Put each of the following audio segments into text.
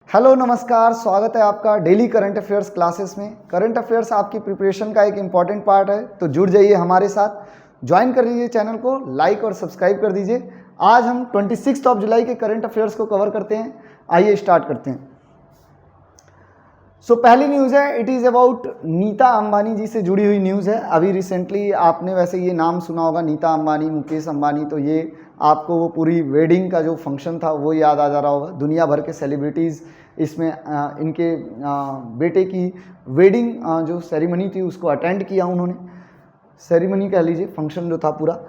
Hello नमस्कार, स्वागत है आपका डेली करंट अफेयर्स क्लासेस में। करंट अफेयर्स आपकी प्रिपरेशन का एक इम्पॉर्टेंट पार्ट है, तो जुड़ जाइए हमारे साथ, ज्वाइन कर लीजिए चैनल को, लाइक और सब्सक्राइब कर दीजिए। आज हम 26 जुलाई के करंट अफेयर्स को कवर करते हैं। आइए स्टार्ट करते हैं। पहली न्यूज़ है, it is about Nita Ambani ji से जुड़ी हुई न्यूज़ है। अभी रिसेंटली आपने वैसे ये नाम सुना होगा, नीता अंबानी, मुकेश अंबानी, तो ये आपको वो पूरी वेडिंग का जो फंक्शन था वो याद आ जा रहा होगा। दुनिया भर के सेलिब्रिटीज़ इसमें इनके बेटे की वेडिंग जो सेरेमनी थी उसको अटेंड किया उन्होंने। सेरेमनी कह लीजिए, फंक्शन जो था पूरा।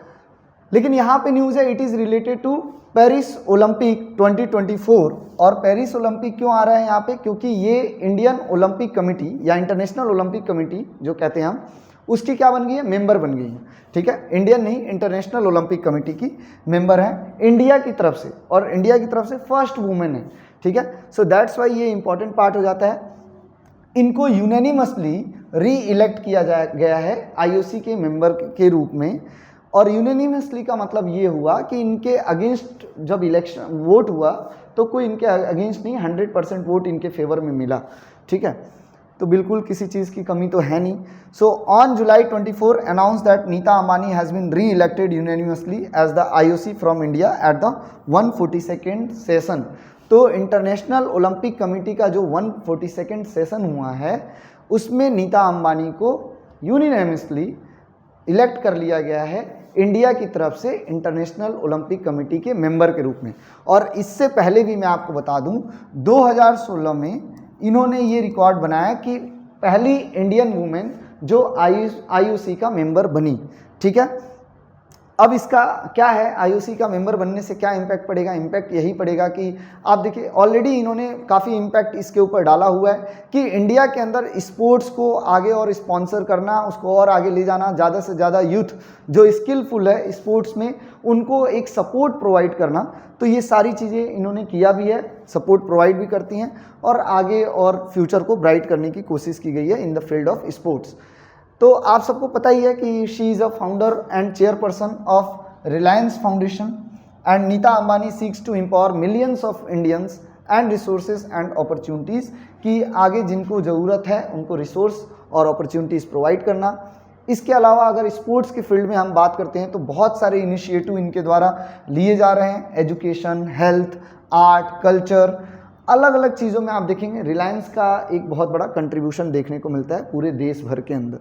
लेकिन यहाँ पे न्यूज़ है, it is related to Paris Olympic 2024। और पेरिस ओलंपिक क्यों आ रहा है यहाँ पे? क्योंकि ये इंडियन ओलंपिक कमेटी या इंटरनेशनल ओलंपिक कमेटी जो कहते हैं हम, उसकी क्या बन गई है? मेंबर बन गई है। ठीक है, इंडियन नहीं, इंटरनेशनल ओलंपिक कमेटी की मेंबर है इंडिया की तरफ से, और इंडिया की तरफ से फर्स्ट वुमेन है। ठीक है, सो दैट्स वाई ये इंपॉर्टेंट पार्ट हो जाता है। इनको यूनैनिमसली री इलेक्ट किया गया है आईओसी के मेंबर के रूप में। और यूनैनिमसली का मतलब ये हुआ कि इनके अगेंस्ट जब इलेक्शन वोट हुआ तो कोई इनके अगेंस्ट नहीं, 100% वोट इनके फेवर में मिला। ठीक है, तो बिल्कुल किसी चीज़ की कमी तो है नहीं। So on July 24 announce that Nita Ambani has been reelected unanimously as the IOC from India at the 142nd session. तो इंटरनेशनल ओलंपिक कमेटी का जो 142nd सेशन हुआ है उसमें नीता अंबानी को यूनिनैमिसली इलेक्ट कर लिया गया है इंडिया की तरफ से इंटरनेशनल ओलंपिक कमेटी के मेंबर के रूप में। और इससे पहले भी मैं आपको बता दूं, 2016 में इन्होंने ये रिकॉर्ड बनाया कि पहली इंडियन वुमेन जो आईओसी का मेंबर बनी। ठीक है, अब इसका क्या है, आईओसी का मेंबर बनने से क्या इम्पैक्ट पड़ेगा? इम्पैक्ट यही पड़ेगा कि आप देखिए, ऑलरेडी इन्होंने काफ़ी इम्पैक्ट इसके ऊपर डाला हुआ है कि इंडिया के अंदर स्पोर्ट्स को आगे और स्पॉन्सर करना, उसको और आगे ले जाना, ज़्यादा से ज़्यादा यूथ जो स्किलफुल है स्पोर्ट्स में उनको एक सपोर्ट प्रोवाइड करना। तो ये सारी चीज़ें इन्होंने किया भी है, सपोर्ट प्रोवाइड भी करती हैं, और आगे और फ्यूचर को ब्राइट करने की कोशिश की गई है in the field of sports. तो आप सबको पता ही है कि she is a founder and chairperson of Reliance Foundation, and Nita Ambani seeks to empower millions of Indians and resources and opportunities, कि आगे जिनको ज़रूरत है उनको रिसोर्स और अपॉर्चुनिटीज़ प्रोवाइड करना। इसके अलावा अगर स्पोर्ट्स के फील्ड में हम बात करते हैं तो बहुत सारे इनिशिएटिव इनके द्वारा लिए जा रहे हैं, एजुकेशन, हेल्थ, आर्ट, कल्चर, अलग अलग चीज़ों में आप देखेंगे रिलायंस का एक बहुत बड़ा कंट्रीब्यूशन देखने को मिलता है पूरे देश भर के अंदर।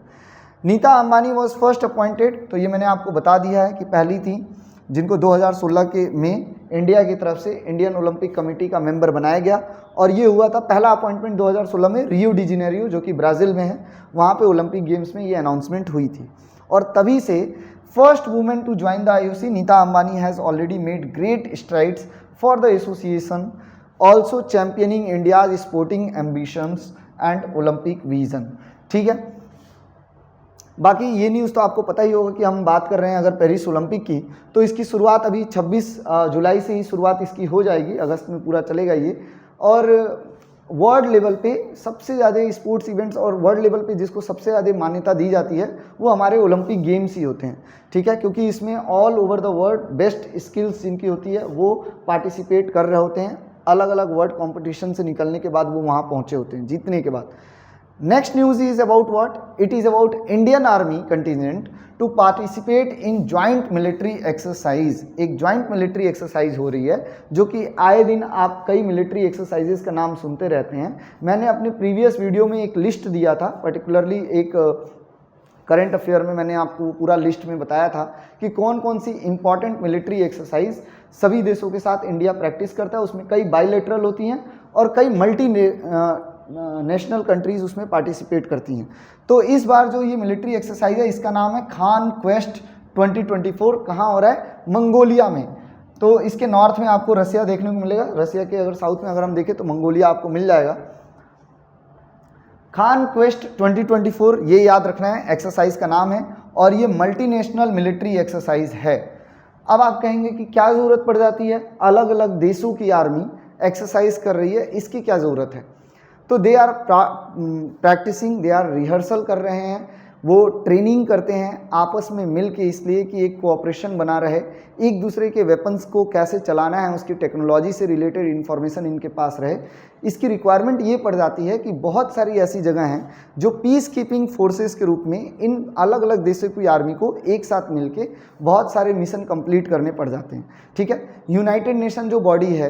Nita Ambani was first appointed, तो ये मैंने आपको बता दिया है कि पहली थी जिनको 2016 के में इंडिया की तरफ से इंडियन ओलंपिक कमेटी का मेंबर बनाया गया। और ये हुआ था पहला अपॉइंटमेंट 2016 में रियो डी जेनेरियो जो कि ब्राज़ील में है, वहाँ पे ओलंपिक गेम्स में ये अनाउंसमेंट हुई थी। और तभी से first women to join the IOC, Nita Ambani has already made great strides for the association, also championing India's sporting ambitions and Olympic vision. ठीक है, बाकी ये न्यूज़ तो आपको पता ही होगा कि हम बात कर रहे हैं अगर पेरिस ओलंपिक की, तो इसकी शुरुआत अभी 26 जुलाई से ही शुरुआत इसकी हो जाएगी, अगस्त में पूरा चलेगा ये। और वर्ल्ड लेवल पे सबसे ज़्यादा स्पोर्ट्स इवेंट्स और वर्ल्ड लेवल पे जिसको सबसे ज़्यादा मान्यता दी जाती है वो हमारे ओलंपिक गेम्स ही होते हैं। ठीक है, क्योंकि इसमें all over the world best skills जिनकी होती है वो पार्टिसिपेट कर रहे होते हैं, अलग अलग वर्ल्ड कॉम्पिटिशन से निकलने के बाद वो वहाँ पहुँचे होते हैं, जीतने के बाद। Next news is about what? It is about Indian Army contingent to participate in joint military exercise। एक joint military exercise हो रही है जो कि आए दिन आप कई military exercises का नाम सुनते रहते हैं। मैंने अपने प्रीवियस वीडियो में एक लिस्ट दिया था, पर्टिकुलरली एक करंट अफेयर में मैंने आपको पूरा लिस्ट में बताया था कि कौन कौन सी इंपॉर्टेंट मिलिट्री एक्सरसाइज सभी देशों के साथ इंडिया प्रैक्टिस करता है। उसमें कई बायलैटरल होती हैं और कई मल्टी नेशनल कंट्रीज़ उसमें पार्टिसिपेट करती हैं। तो इस बार जो ये मिलिट्री एक्सरसाइज है इसका नाम है खान क्वेस्ट 2024। कहाँ हो रहा है? मंगोलिया में। तो इसके नॉर्थ में आपको रसिया देखने को मिलेगा, रसिया के अगर साउथ में अगर हम देखें तो मंगोलिया आपको मिल जाएगा। खान क्वेस्ट 2024 ये याद रखना है, एक्सरसाइज का नाम है, और ये मल्टीनेशनल मिलिट्री एक्सरसाइज है। अब आप कहेंगे कि क्या ज़रूरत पड़ जाती है, अलग अलग देशों की आर्मी एक्सरसाइज कर रही है, इसकी क्या ज़रूरत है? तो they are practicing, they are rehearsal कर रहे हैं वो ट्रेनिंग करते हैं आपस में मिल के, इसलिए कि एक कोऑपरेशन बना रहे, एक दूसरे के वेपन्स को कैसे चलाना है उसकी टेक्नोलॉजी से रिलेटेड इन्फॉर्मेशन इनके पास रहे। इसकी रिक्वायरमेंट ये पड़ जाती है कि बहुत सारी ऐसी जगह हैं जो पीस कीपिंग फोर्सेस के रूप में इन अलग अलग देशों की आर्मी को एक साथ मिलके बहुत सारे मिशन कंप्लीट करने पड़ जाते हैं। ठीक है, यूनाइटेड नेशन जो बॉडी है,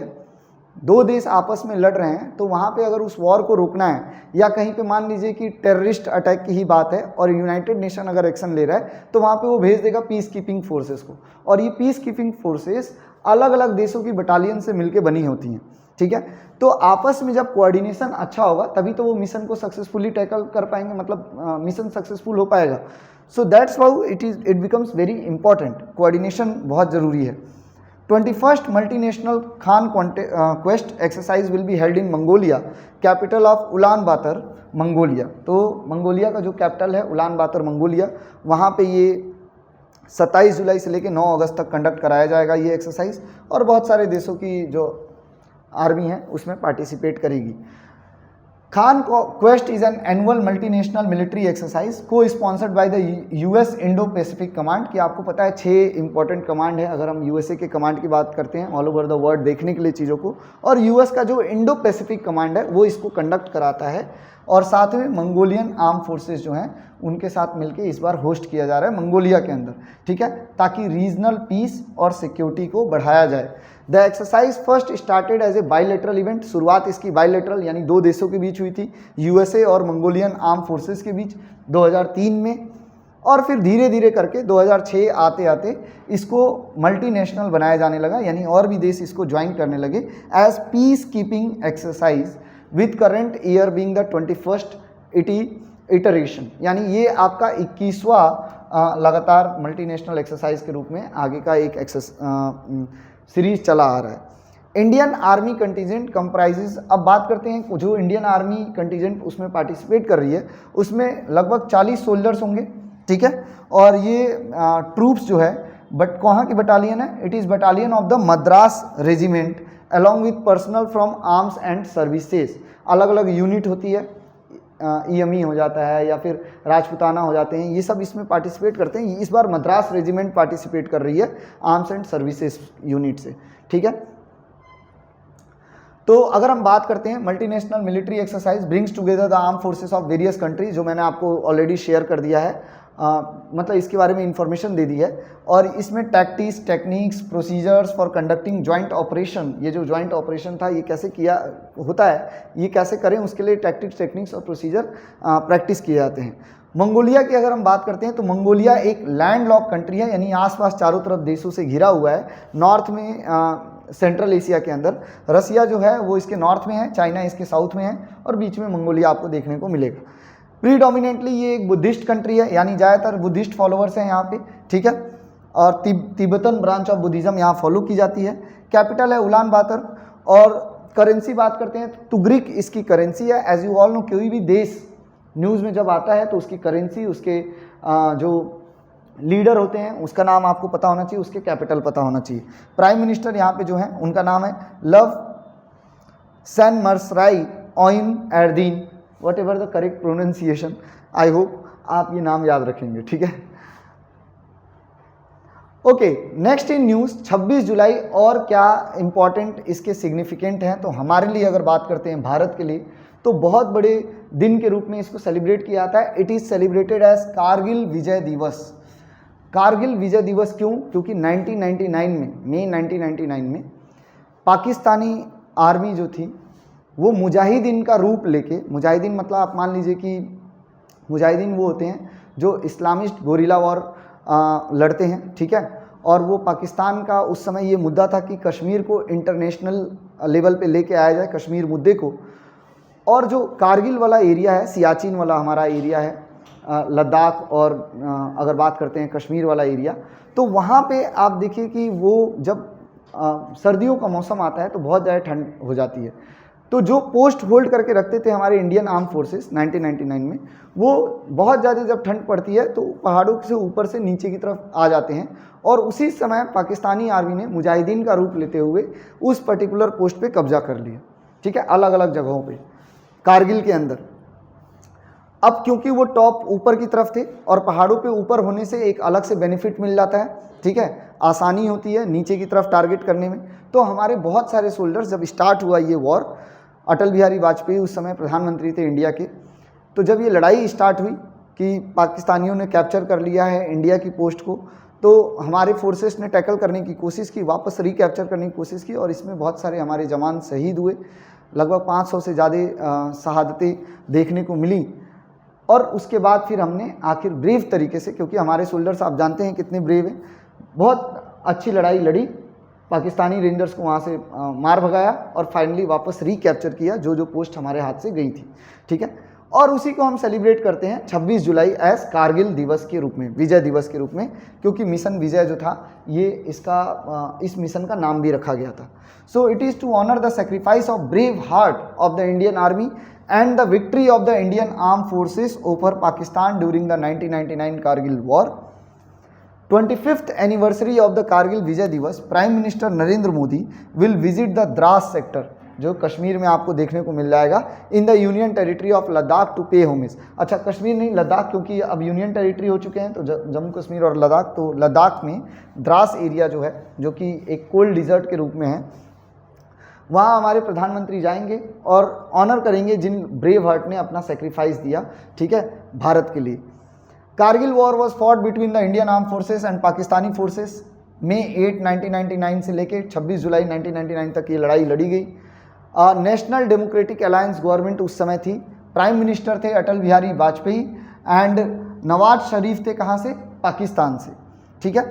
दो देश आपस में लड़ रहे हैं तो वहाँ पे अगर उस वॉर को रोकना है या कहीं पे मान लीजिए कि टेररिस्ट अटैक की ही बात है और यूनाइटेड नेशन अगर एक्शन ले रहा है तो वहाँ पे वो भेज देगा पीस कीपिंग फोर्सेस को, और ये पीस कीपिंग फोर्सेस अलग अलग देशों की बटालियन से मिलके बनी होती हैं। ठीक है, तो आपस में जब कोऑर्डिनेशन अच्छा होगा तभी तो वो मिशन को सक्सेसफुली टैकल कर पाएंगे, मतलब मिशन सक्सेसफुल हो पाएगा। So that's wow it becomes very important, coordination बहुत ज़रूरी है। 21st multinational Khan Quest exercise will be held in Mongolia, capital of Ulan Bator, Mongolia. तो मंगोलिया का जो कैपिटल है उलान बातर, मंगोलिया, वहाँ पे ये 27 जुलाई से लेकर 9 अगस्त तक कंडक्ट कराया जाएगा ये एक्सरसाइज, और बहुत सारे देशों की जो आर्मी है उसमें पार्टिसिपेट करेगी। Khan Quest is an annual multinational military exercise co-sponsored by the US Indo Pacific command, कि आपको पता है 6 इंपॉर्टेंट कमांड है अगर हम यूएसए के कमांड की बात करते हैं ऑल ओवर द वर्ल्ड देखने के लिए चीज़ों को, और यूएस का जो इंडो पैसिफिक कमांड है वो इसको कंडक्ट कराता है, और साथ में मंगोलियन आर्म फोर्सेस जो हैं उनके साथ मिलके इस बार होस्ट किया जा रहा है मंगोलिया के अंदर। ठीक है, ताकि रीजनल पीस और सिक्योरिटी को बढ़ाया जाए। The exercise first started as a bilateral event, शुरुआत इसकी बायलैटरल यानी दो देशों के बीच हुई थी, यूएसए और मंगोलियन आर्म फोर्सेस के बीच 2003 में, और फिर धीरे धीरे करके 2006 आते आते इसको मल्टीनेशनल बनाया जाने लगा, यानी और भी देश इसको ज्वाइन करने लगे as peacekeeping exercise, with current year being the 21st iteration, यानी ये आपका 21वां लगातार मल्टीनेशनल एक्सरसाइज के रूप में आगे का एक सीरीज चला आ रहा है। इंडियन आर्मी कंटीजेंट कंप्राइजेज, अब बात करते हैं जो इंडियन आर्मी कंटीजेंट उसमें पार्टिसिपेट कर रही है उसमें लगभग 40 सोल्जर्स होंगे। ठीक है, और ये ट्रूप्स जो है बट कहाँ की बटालियन है, it is battalion of the Madras regiment along with personal from arms and services, अलग अलग यूनिट होती है, ईएमई हो जाता है या फिर राजपुताना हो जाते हैं, ये सब इसमें पार्टिसिपेट करते हैं। इस बार मद्रास रेजिमेंट पार्टिसिपेट कर रही है आर्म्स एंड सर्विसेज यूनिट से। ठीक है, तो अगर हम बात करते हैं multinational military exercise brings together the arm forces of various countries, जो मैंने आपको ऑलरेडी शेयर कर दिया है, मतलब इसके बारे में इंफॉर्मेशन दे दी है, और इसमें tactics, techniques, procedures for conducting joint operation, ये जो जॉइंट ऑपरेशन था ये कैसे किया होता है, ये कैसे करें उसके लिए टैक्टिक्स, टेक्निक्स और प्रोसीजर प्रैक्टिस किए जाते हैं। मंगोलिया की अगर हम बात करते हैं तो मंगोलिया एक लैंड लॉक कंट्री है, यानी आसपास चारों तरफ देशों से घिरा हुआ है, नॉर्थ में सेंट्रल एशिया के अंदर रसिया जो है वो इसके नॉर्थ में है, चाइना इसके साउथ में है, और बीच में मंगोलिया आपको देखने को मिलेगा। प्रीडोमिनेंटली ये एक बुद्धिस्ट कंट्री है, यानी ज़्यादातर बुद्धिस्ट फॉलोअर्स हैं यहाँ पे। ठीक है, और तिब्बतन ब्रांच ऑफ बुद्धिज़्म यहाँ फॉलो की जाती है। कैपिटल है उलान बातर, और करेंसी बात करते हैं तो तुगरिक इसकी करेंसी है। एज यू ऑल नो, कोई भी देश न्यूज़ में जब आता है तो उसकी करेंसी, उसके जो लीडर होते हैं उसका नाम आपको पता होना चाहिए, उसके कैपिटल पता होना चाहिए। प्राइम मिनिस्टर यहाँ पे जो है उनका नाम है Luvsannamsrai Oyun-Erdene, whatever the correct pronunciation, I hope आप ये नाम याद रखेंगे। ठीक है, ओके, नेक्स्ट इन न्यूज़ 26 जुलाई और क्या इंपॉर्टेंट इसके सिग्निफिकेंट हैं, तो हमारे लिए अगर बात करते हैं भारत के लिए तो बहुत बड़े दिन के रूप में इसको सेलिब्रेट किया जाता है। It is celebrated as Kargil Vijay Diwas. Kargil Vijay दिवस क्यों? क्योंकि 1999 में, मई 1999 में पाकिस्तानी आर्मी जो थी वो मुजाहिदीन का रूप लेके, मुजाहिदीन मतलब आप मान लीजिए कि मुजाहिदीन वो होते हैं जो इस्लामिस्ट गोरिल्ला वॉर लड़ते हैं। ठीक है, और वो पाकिस्तान का उस समय ये मुद्दा था कि कश्मीर को इंटरनेशनल लेवल पे लेके आया जाए, कश्मीर मुद्दे को। और जो कारगिल वाला एरिया है, सियाचिन वाला हमारा एरिया है, लद्दाख, और अगर बात करते हैं कश्मीर वाला एरिया, तो वहाँ पे आप देखिए कि वो जब सर्दियों का मौसम आता है तो बहुत ज़्यादा ठंड हो जाती है। तो जो पोस्ट होल्ड करके रखते थे हमारे इंडियन आर्म फोर्सेस 1999 में, वो बहुत ज़्यादा जब ठंड पड़ती है तो पहाड़ों से ऊपर से नीचे की तरफ आ जाते हैं, और उसी समय पाकिस्तानी आर्मी ने मुजाहिदीन का रूप लेते हुए उस पर्टिकुलर पोस्ट पे कब्जा कर लिया। ठीक है, अलग अलग जगहों पे कारगिल के अंदर। अब क्योंकि वो टॉप ऊपर की तरफ थे और पहाड़ों पे ऊपर होने से एक अलग से बेनिफिट मिल जाता है, ठीक है, आसानी होती है नीचे की तरफ टारगेट करने में। तो हमारे बहुत सारे सोल्जर्स, जब स्टार्ट हुआ ये वॉर, अटल बिहारी वाजपेयी उस समय प्रधानमंत्री थे इंडिया के, तो जब ये लड़ाई स्टार्ट हुई कि पाकिस्तानियों ने कैप्चर कर लिया है इंडिया की पोस्ट को, तो हमारे फोर्सेस ने टैकल करने की कोशिश की, वापस रिकैप्चर करने की कोशिश की, और इसमें बहुत सारे हमारे जवान शहीद हुए। लगभग 500 से ज़्यादा शहादतें देखने को मिली। और उसके बाद फिर हमने आखिर ब्रेव तरीके से, क्योंकि हमारे सोल्जर्स आप जानते हैं कितने ब्रेव हैं, बहुत अच्छी लड़ाई लड़ी, पाकिस्तानी रेंजर्स को वहाँ से मार भगाया और फाइनली वापस रिकैप्चर किया जो जो पोस्ट हमारे हाथ से गई थी, ठीक है। और उसी को हम सेलिब्रेट करते हैं 26 जुलाई एज कारगिल दिवस के रूप में, विजय दिवस के रूप में, क्योंकि मिशन विजय जो था ये इस मिशन का नाम भी रखा गया था। So it is to honour the sacrifice of brave heart of the Indian army and the victory of the Indian Armed Forces over Pakistan during the 1999 Kargil War. 25th anniversary of the Kargil Vijay Divas, Prime Minister Narendra Modi will visit the Dras sector, जो कश्मीर में आपको देखने को मिल जाएगा, in the union territory of Ladakh to pay homage. अच्छा, कश्मीर नहीं, लद्दाख, क्योंकि अब यूनियन टेरिटरी हो चुके हैं, तो जम्मू कश्मीर और लद्दाख, तो लद्दाख में द्रास एरिया जो है, जो कि एक कोल्ड डिजर्ट के रूप में है, वहाँ हमारे प्रधानमंत्री जाएंगे और ऑनर करेंगे जिन ब्रेव हार्ट ने अपना सेक्रीफाइस दिया, ठीक है, भारत के लिए। Kargil war was fought between the Indian arm forces and Pakistani forces. मई 8, 1999 से लेकर 26 जुलाई 1999 तक ये लड़ाई लड़ी गई। नेशनल डेमोक्रेटिक अलायंस गवर्नमेंट उस समय थी, प्राइम मिनिस्टर थे अटल बिहारी वाजपेयी एंड नवाज शरीफ थे, कहाँ से, पाकिस्तान से, ठीक है।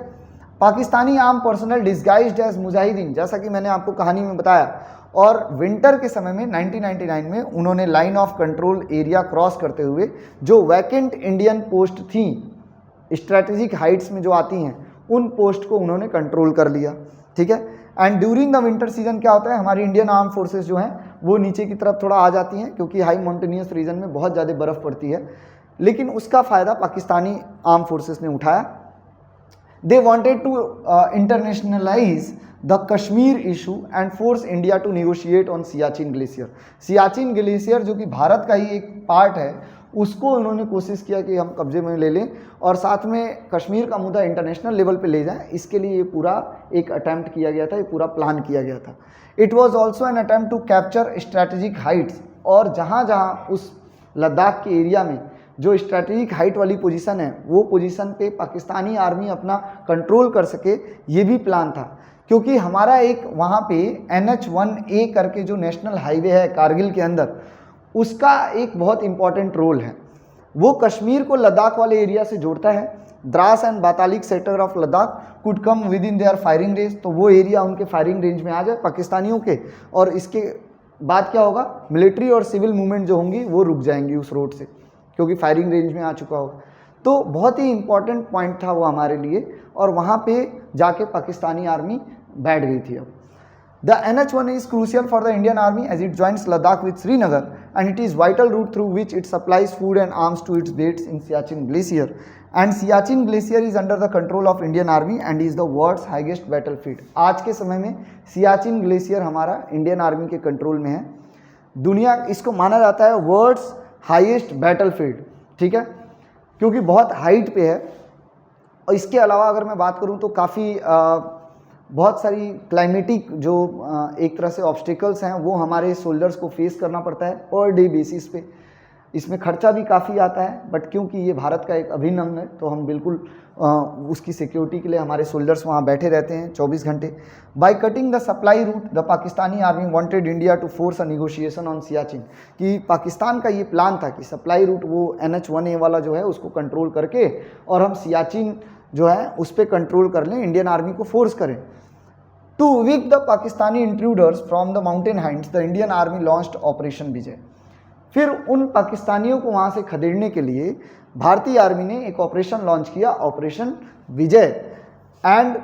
Pakistani armed personnel disguised as मुजाहिदीन, जैसा कि मैंने आपको कहानी में बताया, और विंटर के समय में 1999 में उन्होंने line of control area cross करते हुए जो वैकेंट इंडियन पोस्ट थी स्ट्रैटेजिक हाइट्स में जो आती हैं, उन पोस्ट को उन्होंने कंट्रोल कर लिया, ठीक है। And during the winter season क्या होता है, हमारी इंडियन आर्म फोर्सेस जो हैं वो नीचे की तरफ थोड़ा आ जाती हैं, क्योंकि हाई माउंटेनियस रीजन में बहुत ज़्यादा बर्फ़ पड़ती है, लेकिन उसका फ़ायदा पाकिस्तानी आर्म फोर्सेस ने उठाया। They wanted to internationalize the Kashmir issue and force India to negotiate on Siachen Glacier. Siachen glacier जो कि भारत का ही एक पार्ट है, उसको उन्होंने कोशिश किया कि हम कब्जे में ले लें और साथ में कश्मीर का मुद्दा इंटरनेशनल लेवल पे ले जाएं। इसके लिए ये पूरा एक अटैम्प्ट किया गया था, ये पूरा प्लान किया गया था। It was also an attempt to capture strategic heights, और जहाँ जहाँ उस लद्दाख के एरिया में जो स्ट्रैटेजिक हाइट वाली पोजीशन है, वो पोजीशन पे पाकिस्तानी आर्मी अपना कंट्रोल कर सके, ये भी प्लान था। क्योंकि हमारा एक वहाँ पे NH-1A करके जो नेशनल हाईवे है कारगिल के अंदर, उसका एक बहुत इंपॉर्टेंट रोल है। वो कश्मीर को लद्दाख वाले एरिया से जोड़ता है। Dras and Batalik sector of Ladakh could come within their firing range, तो वो एरिया उनके फायरिंग रेंज में आ जाए पाकिस्तानियों के, और इसके बाद क्या होगा, मिलिट्री और सिविल मूवमेंट जो होंगी वो रुक जाएंगी उस रोड से, क्योंकि फायरिंग रेंज में आ चुका होगा। तो बहुत ही इंपॉर्टेंट पॉइंट था वो हमारे लिए, और वहाँ पे जाके पाकिस्तानी आर्मी बैठ गई थी। अब the NH-1 is crucial for the Indian Army as it joins Ladakh with Srinagar and it is vital route through which it supplies food and arms to its bases in Siachen Glacier, and Siachen Glacier is under the control of Indian Army and is the world's highest battlefield. आज के समय में Siachen glacier हमारा Indian army के control में है। दुनिया इसको माना जाता है वर्ल्ड्स हाईएस्ट बैटलफील्ड, ठीक है, क्योंकि बहुत हाइट पे है। और इसके अलावा अगर मैं बात करूं तो काफ़ी बहुत सारी क्लाइमेटिक जो एक तरह से ऑब्स्टिकल्स हैं वो हमारे सोल्जर्स को फेस करना पड़ता है पर डे बेसिस पे। इसमें खर्चा भी काफ़ी आता है, बट क्योंकि ये भारत का एक अभिन्न अंग है तो हम बिल्कुल उसकी सिक्योरिटी के लिए हमारे सोल्जर्स वहाँ बैठे रहते हैं 24 घंटे। By cutting the supply route the Pakistani army wanted India to force a negotiation on Siachen, कि पाकिस्तान का ये प्लान था कि सप्लाई रूट वो NH-1A वाला जो है उसको कंट्रोल करके और हम सियाचिन जो है उस पर कंट्रोल कर लें, इंडियन आर्मी को फोर्स करें। To evict the Pakistani intruders from the mountain heights the Indian army launched operation Vijay. फिर उन पाकिस्तानियों को वहाँ से खदेड़ने के लिए भारतीय आर्मी ने एक ऑपरेशन लॉन्च किया, operation Vijay. And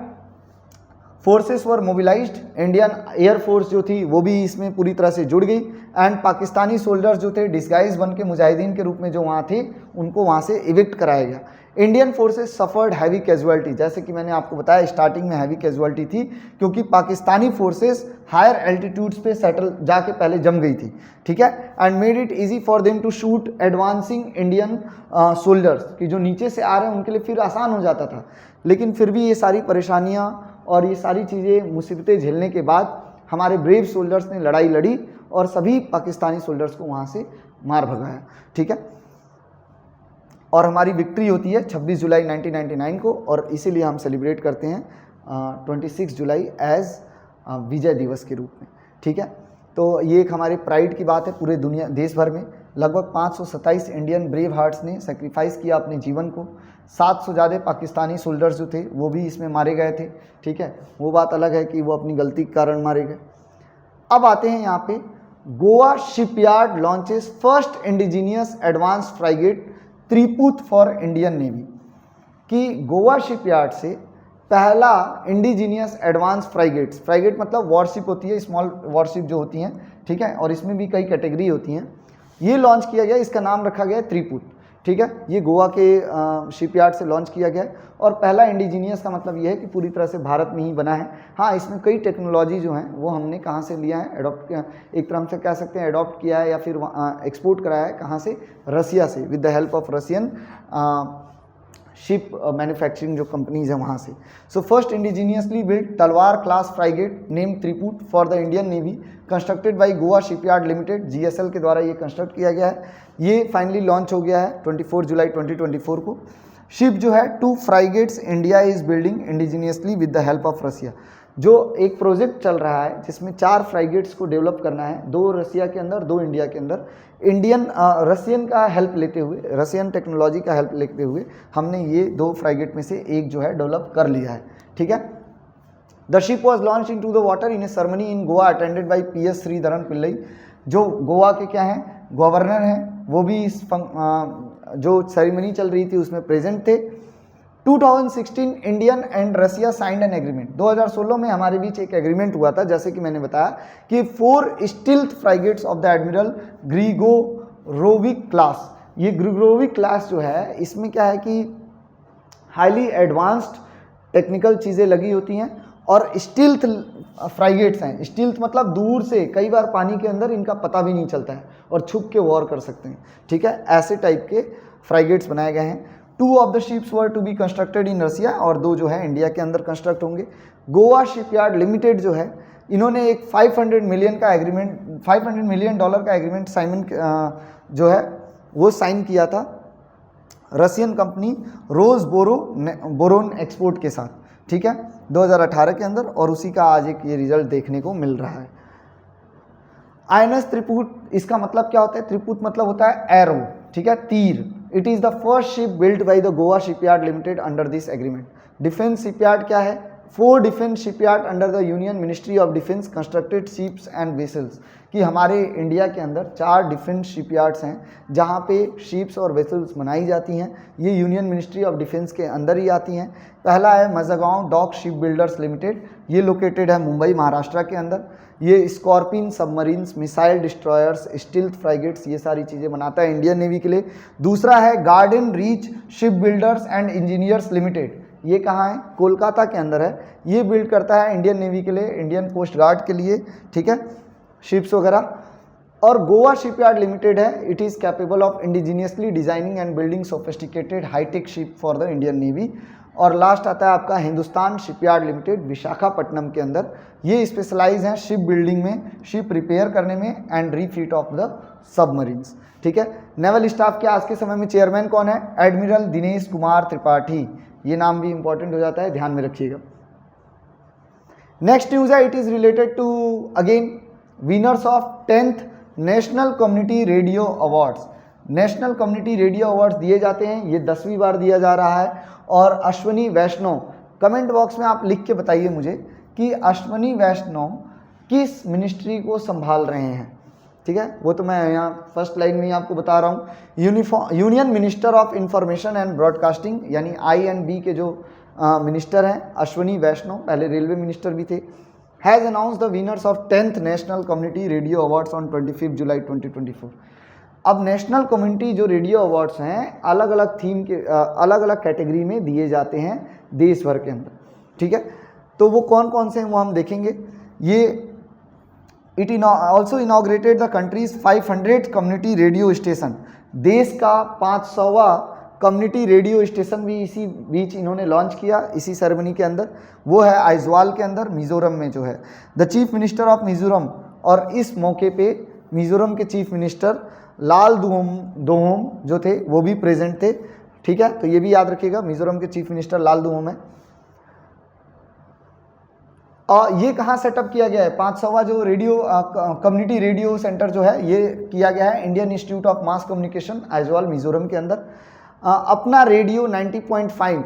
forces were mobilised, Indian air force जो थी वो भी इसमें पूरी तरह से जुड़ गई, एंड पाकिस्तानी सोल्जर्स जो थे डिस्गाइज बन के मुजाहिदीन के रूप में जो वहाँ थे उनको वहाँ से इविक्ट कराया गया। Indian forces suffered heavy casualty, जैसे कि मैंने आपको बताया स्टार्टिंग में हैवी कैजुअलिटी थी क्योंकि पाकिस्तानी फोर्सेस हायर एल्टीट्यूड्स पे सेटल जाके पहले जम गई थी, ठीक है, and made it easy for them to shoot advancing Indian soldiers, कि जो नीचे से आ रहे हैं उनके लिए फिर आसान हो जाता था। लेकिन फिर भी ये सारी परेशानियाँ और ये सारी चीज़ें मुसीबतें झेलने के बाद हमारे ब्रेव सोल्जर्स ने लड़ाई लड़ी और सभी पाकिस्तानी सोल्जर्स को वहाँ से मार भगाया, ठीक है, और हमारी विक्ट्री होती है 26 जुलाई 1999 को, और इसीलिए हम सेलिब्रेट करते हैं 26 जुलाई एज विजय दिवस के रूप में, ठीक है। तो ये एक हमारे प्राइड की बात है, पूरे दुनिया देश भर में लगभग 527 इंडियन ब्रेव हार्ट्स ने सेक्रीफाइस किया अपने जीवन को। 700 ज़्यादा पाकिस्तानी सोल्जर्स जो थे वो भी इसमें मारे गए थे, ठीक है, वो बात अलग है कि वो अपनी गलती के कारण मारे गए। अब आते हैं यहाँ पे, Goa shipyard launches first indigenous advance frigate Triput for Indian navy, कि गोवा शिपयार्ड से पहला इंडिजीनियस एडवांस फ्राइगेट्स, फ्राइगेट मतलब वॉरशिप होती है, स्मॉल वॉरशिप जो होती हैं, ठीक है, और इसमें भी कई कैटेगरी होती हैं, ये लॉन्च किया गया, इसका नाम रखा गया त्रिपुत, ठीक है। ये गोवा के शिपयार्ड से लॉन्च किया गया और पहला इंडिजीनियस का मतलब ये है कि पूरी तरह से भारत में ही बना है। हाँ, इसमें कई टेक्नोलॉजी जो हैं वो हमने कहाँ से लिया है, एडॉप्ट किया, एक तरह से कह सकते हैं एडॉप्ट किया है या फिर एक्सपोर्ट कराया है, कहाँ से, रसिया से, with the help of Russian ship manufacturing जो कंपनीज हैं वहाँ से। So first indigenously built Talwar class frigate name Triput for the Indian navy constructed by Goa shipyard limited, GSL के द्वारा ये कंस्ट्रक्ट किया गया है। ये फाइनली लॉन्च हो गया है 24 जुलाई 2024 को। शिप जो है 2 frigates India is building indigenously with the help of Russia, जो एक प्रोजेक्ट चल रहा है जिसमें 4 फ्राइगेट्स को डेवलप करना है, 2 रसिया के अंदर 2 इंडिया के अंदर। रसियन का हेल्प लेते हुए, रसियन टेक्नोलॉजी का हेल्प लेते हुए हमने ये 2 फ्राइगेट में से एक जो है डेवलप कर लिया है, ठीक है। The ship was launch into the water in a ceremony in Goa attended by PS Sreedharan Pillai, जो गोवा के क्या हैं, गवर्नर हैं, वो भी इस जो सेरेमनी चल रही थी उसमें प्रेजेंट थे। 2016 Indian and Russia signed an agreement, 2016 में हमारे बीच एक एग्रीमेंट हुआ था, जैसे कि मैंने बताया कि 4 stealth frigates of the admiral Grigorovich class, ये ग्रिगोरोविक क्लास जो है इसमें क्या है कि हाईली एडवांस्ड टेक्निकल चीज़ें लगी होती हैं और स्टील्थ फ्राइगेट्स हैं। स्टील्थ मतलब दूर से, कई बार पानी के अंदर इनका पता भी नहीं चलता है और छुप के वॉर कर सकते हैं, ठीक है, ऐसे टाइप के फ्राइगेट्स बनाए गए हैं। 2 of the ships were to be constructed in Russia और 2 जो है इंडिया के अंदर कंस्ट्रक्ट होंगे। गोवा शिपयार्ड लिमिटेड जो है इन्होंने एक $500 मिलियन का एग्रीमेंट साइमन जो है वो साइन किया था रसियन कंपनी रोज बोरोन एक्सपोर्ट के साथ, ठीक है, 2018 के अंदर, और उसी का आज एक ये रिजल्ट देखने को मिल रहा है। INS त्रिपुट, इसका मतलब क्या होता है, त्रिपुट मतलब होता है एरो, ठीक है, तीर। It is the first ship built by the Goa shipyard limited under this agreement. Defence shipyard क्या है, 4 defence shipyard under the union ministry of defence constructed ships and vessels, कि हमारे इंडिया के अंदर 4 डिफेंस शिपयार्ड्स हैं जहाँ पे शिप्स और वेसल्स बनाई जाती हैं, ये यूनियन मिनिस्ट्री ऑफ डिफेंस के अंदर ही आती हैं। पहला है Mazagon dock ship builders limited, ये लोकेटेड है मुंबई महाराष्ट्र के अंदर। ये Scorpene submarines, missile destroyers, stealth frigates, ये सारी चीज़ें बनाता है इंडियन नेवी के लिए। दूसरा है garden reach ship builders and engineers limited, ये कहाँ है, कोलकाता के अंदर है। ये बिल्ड करता है इंडियन नेवी के लिए, इंडियन कोस्ट गार्ड के लिए, ठीक है, शिप्स वगैरह। और गोवा शिपयार्ड लिमिटेड है, it is capable of indigenously designing and building sophisticated high tech ship for the Indian navy. और लास्ट आता है आपका हिंदुस्तान शिपयार्ड लिमिटेड विशाखापट्टनम के अंदर, ये स्पेशलाइज हैं शिप बिल्डिंग में, शिप रिपेयर करने में and refit of the submarines, ठीक है। नेवल स्टाफ के आज के समय में चेयरमैन कौन है, एडमिरल दिनेश कुमार त्रिपाठी, ये नाम भी इंपॉर्टेंट हो जाता है, ध्यान में रखिएगा। नेक्स्ट न्यूज़ है, it is related to again winners of 10th national community radio awards. National community radio awards दिए जाते हैं, ये 10वीं बार दिया जा रहा है। और अश्वनी वैष्णव, कमेंट बॉक्स में आप लिख के बताइए मुझे कि अश्वनी वैष्णव किस मिनिस्ट्री को संभाल रहे हैं, ठीक है, वो तो मैं यहाँ फर्स्ट लाइन में ही आपको बता रहा हूँ। Union minister of information and broadcasting, यानी INB के जो मिनिस्टर हैं, अश्वनी वैष्णव, पहले रेलवे मिनिस्टर भी थे, has announce the winners of 10th national community radio awards on 25 जुलाई 2024। अब नेशनल कम्युनिटी जो रेडियो अवार्ड्स हैं अलग अलग थीम के अलग अलग कैटेगरी में दिए जाते हैं देश भर के अंदर, ठीक है। तो वो कौन कौन से हैं वो हम देखेंगे। ये it also inaugurated the countries 500 community radio station, देश का 500वां कम्युनिटी रेडियो स्टेशन भी इसी बीच इन्होंने लॉन्च किया इसी सेरेमनी के अंदर, वो है आइजवाल के अंदर मिज़ोरम में जो है। The chief minister of Mizoram, और इस मौके पे मिज़ोरम के चीफ मिनिस्टर लाल दोहोम जो थे वो भी प्रेजेंट थे, ठीक है। तो ये भी याद रखिएगा, मिज़ोरम के चीफ मिनिस्टर लाल दोहोम है। ये कहाँ सेटअप किया गया है, 500वां जो रेडियो कम्युनिटी रेडियो सेंटर जो है ये किया गया है Indian Institute of Mass Communication Aizawl Mizoram के अंदर। अपना radio 90.5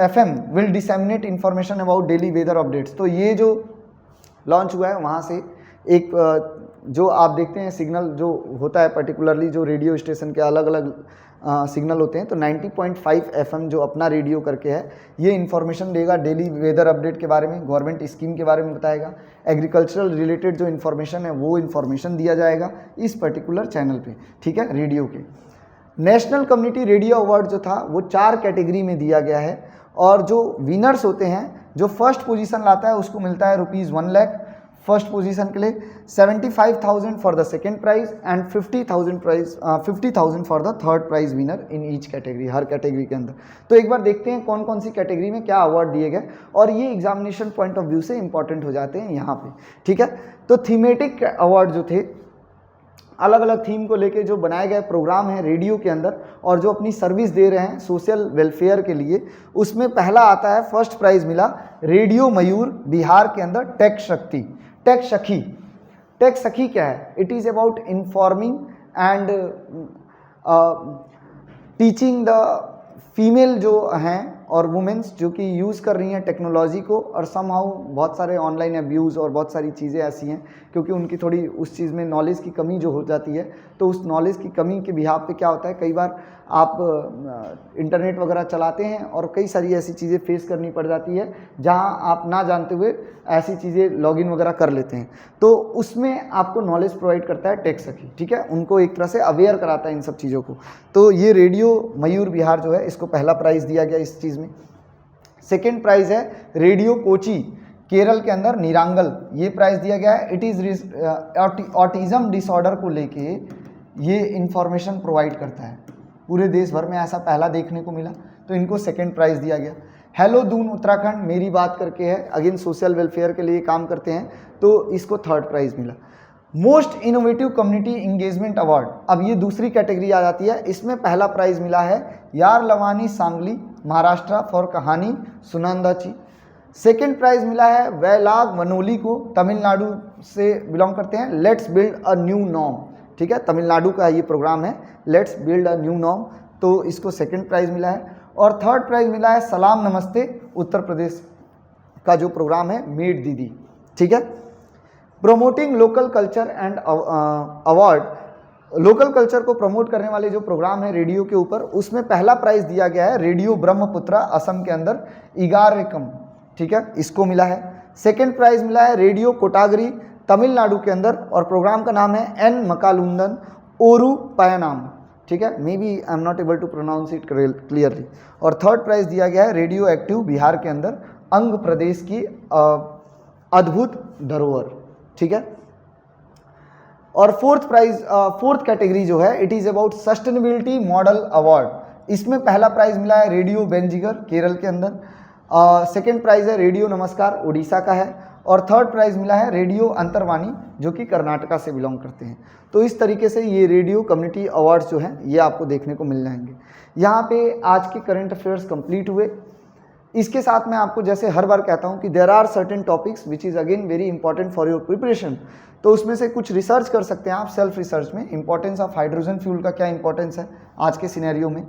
FM will disseminate information about daily weather updates. तो ये जो लॉन्च हुआ है वहाँ से एक जो आप देखते हैं सिग्नल जो होता है पर्टिकुलरली जो रेडियो स्टेशन के अलग अलग सिग्नल होते हैं, तो 90.5 FM जो अपना रेडियो करके है ये इन्फॉर्मेशन देगा डेली वेदर अपडेट के बारे में, गवर्नमेंट स्कीम के बारे में बताएगा, एग्रीकल्चरल रिलेटेड जो इन्फॉर्मेशन है वो इन्फॉर्मेशन दिया जाएगा इस पर्टिकुलर चैनल पे, ठीक है, रेडियो के। नेशनल कम्युनिटी रेडियो अवार्ड जो था वो 4 कैटेगरी में दिया गया है, और जो विनर्स होते हैं, जो फर्स्ट पोजीशन लाता है उसको मिलता है ₹1 लाख फर्स्ट पोजीशन के लिए, 75,000 for the second prize and 50,000 for the third prize winner in each category, हर कैटेगरी के अंदर। तो एक बार देखते हैं कौन कौन सी कैटेगरी में क्या अवार्ड दिए गए, और ये एग्जामिनेशन पॉइंट ऑफ व्यू से इंपॉर्टेंट हो जाते हैं यहाँ पे, ठीक है। तो थीमेटिक अवार्ड जो थे, अलग अलग थीम को लेके जो बनाए गए प्रोग्राम हैं रेडियो के अंदर और जो अपनी सर्विस दे रहे हैं सोशल वेलफेयर के लिए, उसमें पहला आता है, फर्स्ट प्राइज़ मिला रेडियो मयूर बिहार के अंदर टेक शक्ति, टेक सखी। टेक सखी क्या है? It is about informing and teaching the female जो हैं और वुमेन्स जो कि यूज़ कर रही हैं टेक्नोलॉजी को, और समहाउ बहुत सारे ऑनलाइन अब्यूज़ और बहुत सारी चीज़ें ऐसी हैं क्योंकि उनकी थोड़ी उस चीज़ में नॉलेज की कमी जो हो जाती है, तो उस नॉलेज की कमी के बिहाफ पे क्या होता है, कई बार आप इंटरनेट वगैरह चलाते हैं और कई सारी ऐसी चीज़ें फेस करनी पड़ जाती है जहां आप ना जानते हुए ऐसी चीज़ें लॉगिन वगैरह कर लेते हैं, तो उसमें आपको नॉलेज प्रोवाइड करता है टेक सखी, ठीक है, उनको एक तरह से अवेयर कराता है इन सब चीज़ों को। तो ये रेडियो मयूर बिहार जो है इसको पहला प्राइज़ दिया गया इस चीज़ में। सेकेंड प्राइज़ है रेडियो कोची केरल के अंदर निरांगल, ये प्राइज़ दिया गया है। इट इज़ ऑटिज़म डिसऑर्डर को लेके ये इंफॉर्मेशन प्रोवाइड करता है, पूरे देश भर में ऐसा पहला देखने को मिला, तो इनको सेकेंड प्राइज़ दिया गया। हेलो दून उत्तराखंड मेरी बात करके है, अगेन सोशल वेलफेयर के लिए काम करते हैं, तो इसको थर्ड प्राइज़ मिला। Most innovative community engagement award, अब ये दूसरी कैटेगरी आ जाती है, इसमें पहला प्राइज़ मिला है यार लवानी सांगली महाराष्ट्र फॉर कहानी सुनंदाची। सेकेंड प्राइज़ मिला है वैलाग मनोली को, तमिलनाडु से बिलोंग करते हैं, let's build a new norm, ठीक है, तमिलनाडु का ये प्रोग्राम है let's build a new norm, तो इसको सेकंड प्राइज़ मिला है। और थर्ड प्राइज़ मिला है सलाम नमस्ते उत्तर प्रदेश का जो प्रोग्राम है मेड दीदी, ठीक है। Promoting local culture and award, local culture को प्रमोट करने वाले जो प्रोग्राम है रेडियो के ऊपर, उसमें पहला प्राइज़ दिया गया है रेडियो ब्रह्मपुत्रा असम के अंदर इगारेकम, ठीक है, इसको मिला है। सेकेंड प्राइज़ मिला है रेडियो कोटागरी तमिलनाडु के अंदर, और प्रोग्राम का नाम है एन मकालुंदन ओरू पयनाम, ठीक है, maybe I am not able to pronounce it clearly. और थर्ड प्राइज़ दिया गया है रेडियो एक्टिव बिहार के अंदर अंग प्रदेश की अद्भुत धरोहर, ठीक है। और फोर्थ कैटेगरी जो है it is about sustainability model award, इसमें पहला प्राइज़ मिला है रेडियो बेंजिगर केरल के अंदर, सेकेंड प्राइज़ है रेडियो नमस्कार उड़ीसा का है, और थर्ड प्राइज़ मिला है रेडियो अंतरवाणी जो कि कर्नाटका से बिलोंग करते हैं। तो इस तरीके से ये रेडियो कम्युनिटी अवार्ड्स जो हैं ये आपको देखने को मिल जाएंगे। यहाँ पे आज के करंट अफेयर्स कंप्लीट हुए। इसके साथ मैं आपको जैसे हर बार कहता हूँ कि there are certain topics which is again very important for your preparation, तो उसमें से कुछ रिसर्च कर सकते हैं आप सेल्फ रिसर्च में। इंपॉर्टेंस ऑफ हाइड्रोजन फ्यूल का क्या इंपॉर्टेंस है आज के सिनेरियो में,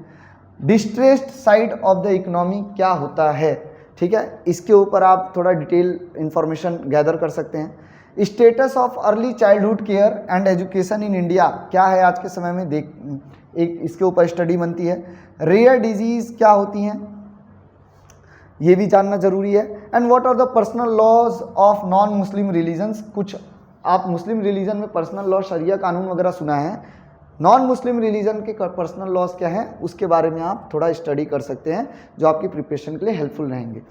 distressed side of the economy क्या होता है, ठीक है, इसके ऊपर आप थोड़ा डिटेल इन्फॉर्मेशन गैदर कर सकते हैं। Status of early childhood care and education in India क्या है आज के समय में, एक इसके ऊपर स्टडी बनती है। रेयर डिजीज़ क्या होती हैं, ये भी जानना जरूरी है। And what are the personal laws of non Muslim religions, कुछ आप मुस्लिम रिलीजन में पर्सनल लॉ शरिया कानून वगैरह सुना है, नॉन मुस्लिम रिलीजन के पर्सनल लॉज क्या हैं उसके बारे में आप थोड़ा स्टडी कर सकते हैं, जो आपकी प्रिपरेशन के लिए हेल्पफुल रहेंगे।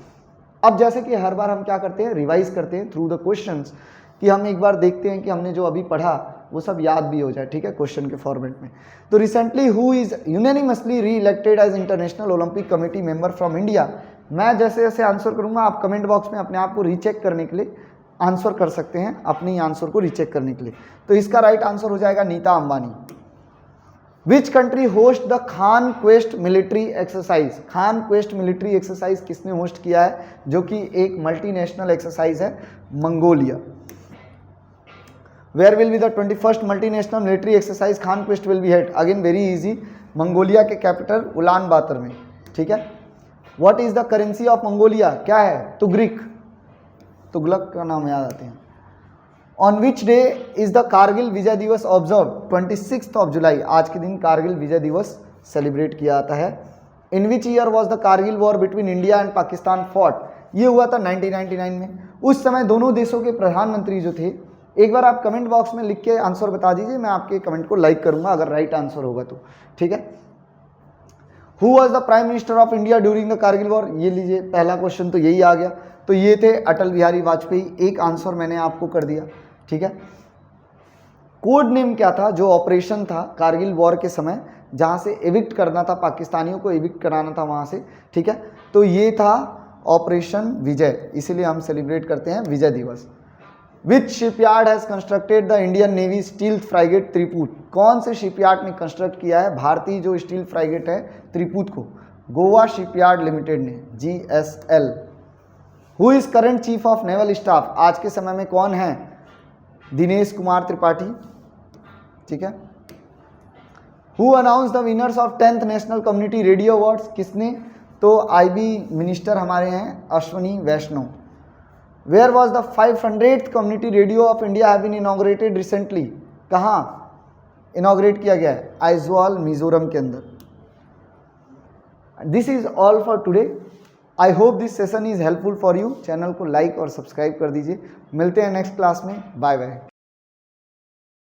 अब जैसे कि हर बार हम क्या करते हैं, रिवाइज करते हैं थ्रू द क्वेश्चंस, कि हम एक बार देखते हैं कि हमने जो अभी पढ़ा वो सब याद भी हो जाए, ठीक है, क्वेश्चन के फॉर्मेट में। तो recently who is unanimously reelected as international Olympic committee member from India. मैं जैसे जैसे आंसर करूंगा आप कमेंट बॉक्स में अपने आप को रीचेक करने के लिए आंसर कर सकते हैं, अपने ही आंसर को रीचेक करने के लिए। तो इसका राइट आंसर हो जाएगा Nita Ambani. Which country host the Khan Quest military exercise. Khan Quest military exercise किसने होस्ट किया है, जो कि एक मल्टीनेशनल एक्सरसाइज है, Mongolia. Where will be the 21st multinational military exercise Khan Quest will be held, again very easy, Mongolia के capital Ulaanbaatar में, ठीक है। What is the currency of Mongolia, क्या है, तुगरिक, तुगलक का नाम याद आते हैं। On which day is the Kargil Vijay दिवस ऑब्जर्व, 26 जुलाई, आज के दिन कारगिल विजय दिवस सेलिब्रेट किया जाता है। In which year was the Kargil war between India and Pakistan fought, ये हुआ था 1999 में। उस समय दोनों देशों के प्रधानमंत्री जो थे, एक बार आप कमेंट बॉक्स में लिख के आंसर बता दीजिए, मैं आपके कमेंट को लाइक करूंगा अगर राइट आंसर होगा तो, ठीक है। Who was the prime minister of India during the Kargil war, ये लीजिए पहला क्वेश्चन तो यही आ गया। तो ये थे अटल बिहारी वाजपेयी, एक आंसर मैंने आपको कर दिया, ठीक है। कोड नेम क्या था, जो ऑपरेशन था कारगिल वॉर के समय, जहां से एविक्ट करना था, पाकिस्तानियों को एविक्ट कराना था वहां से, ठीक है, तो ये था ऑपरेशन विजय, इसीलिए हम सेलिब्रेट करते हैं Vijay Diwas. Which shipyard has constructed the Indian navy steel frigate Triput, कौन से शिपयार्ड ने कंस्ट्रक्ट किया है भारतीय जो स्टील फ्राइगेट है त्रिपुट को, गोवा शिपयार्ड लिमिटेड ने, GSL। Who is current chief of naval staff, आज के समय में कौन है, दिनेश कुमार त्रिपाठी, ठीक है। Who announce the winners of 10th national community radio awards, किसने, तो IB मिनिस्टर हमारे हैं Ashwini Vaishnaw. Where was the 500th community radio of India have been inaugurated recently, कहाँ इनॉग्रेट किया गया है, आइजवाल मिजोरम के अंदर। This is all for today, I hope this session is helpful for you. Channel को लाइक और सब्सक्राइब कर दीजिए, मिलते हैं नेक्स्ट क्लास में, बाय बाय।